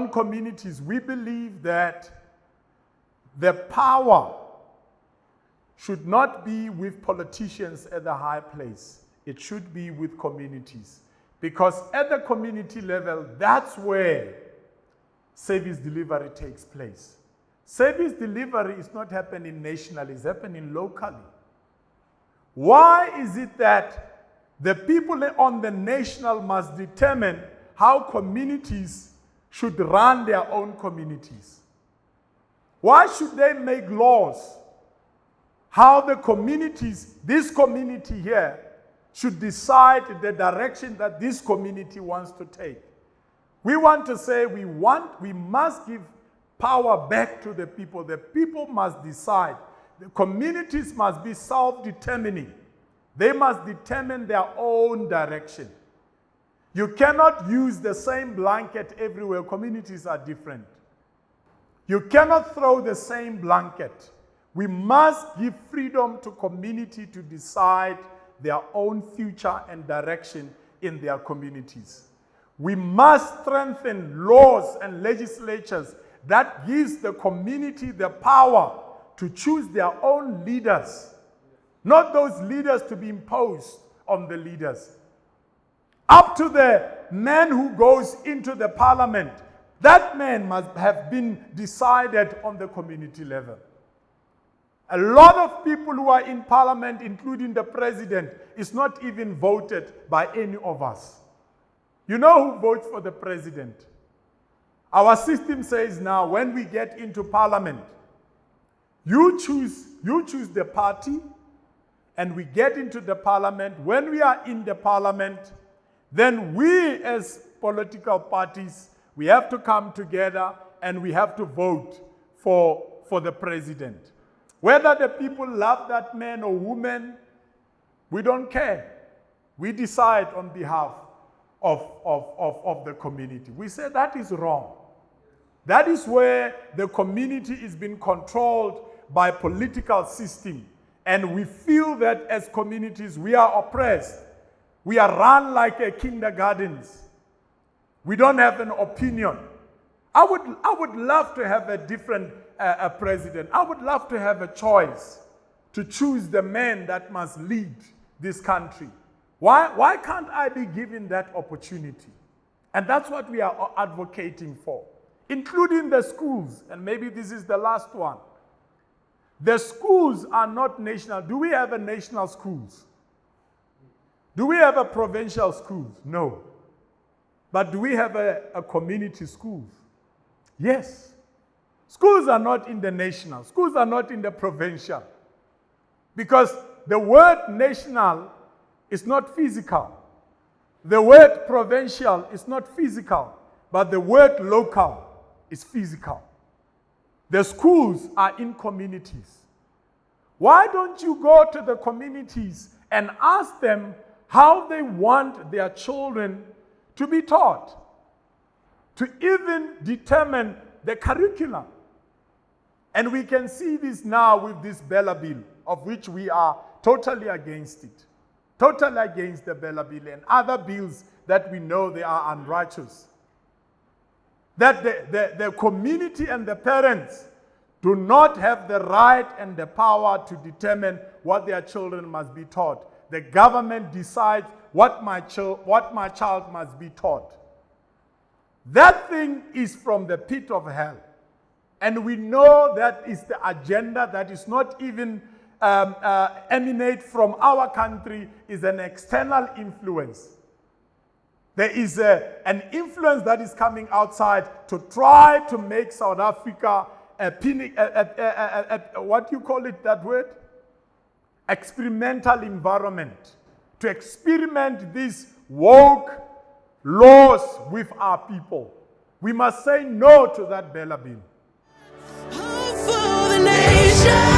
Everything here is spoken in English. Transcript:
on communities, we believe that the power should not be with politicians at the high place. It should be with communities. Because at the community level, that's where service delivery takes place. Service delivery is not happening nationally, it's happening locally. Why is it that the people on the national must determine how communities should run their own communities? Why should they make laws how the communities, this community here, should decide the direction that this community wants to take? We want to say we must give power back to the people. The people must decide. The communities must be self-determining. They must determine their own direction. You cannot use the same blanket everywhere. Communities are different. You cannot throw the same blanket. We must give freedom to community to decide their own future and direction in their communities. We must strengthen laws and legislatures that gives the community the power to choose their own leaders, not those leaders to be imposed on the leaders. Up to the man who goes into the parliament, that man must have been decided on the community level. A lot of people who are in parliament, including the president, is not even voted by any of us. You know who votes for the president? Our system says now, when we get into parliament, you choose the party, and we get into the parliament. When we are in the parliament, then we as political parties, we have to come together and we have to vote for the president. Whether the people love that man or woman, we don't care. We decide on behalf of the community. We say that is wrong. That is where the community is being controlled by political system. And we feel that as communities we are oppressed. We are run like kindergartens. We don't have an opinion. I would love to have a different president. I would love to have a choice to choose the man that must lead this country. Why can't I be given that opportunity? And that's what we are advocating for, including the schools. And maybe this is the last one. The schools are not national. Do we have a national schools? Do we have a provincial schools? No. But do we have a community schools? Yes. Schools are not in the national. Schools are not in the provincial. Because the word national is not physical. The word provincial is not physical. But the word local is physical. The schools are in communities. Why don't you go to the communities and ask them how they want their children to be taught, to even determine the curriculum? And we can see this now with this Bella Bill, of which we are totally against it. Totally against the Bella Bill and other bills that we know they are unrighteous. That the community and the parents do not have the right and the power to determine what their children must be taught. The government decides what my child must be taught. That thing is from the pit of hell. And we know that is the agenda that is not even emanate from our country, is an external influence. There is an influence that is coming outside to try to make South Africa what do you call it, that word? Experimental environment. To experiment these woke laws with our people. We must say no to that Bella Bill. Hope for the nation.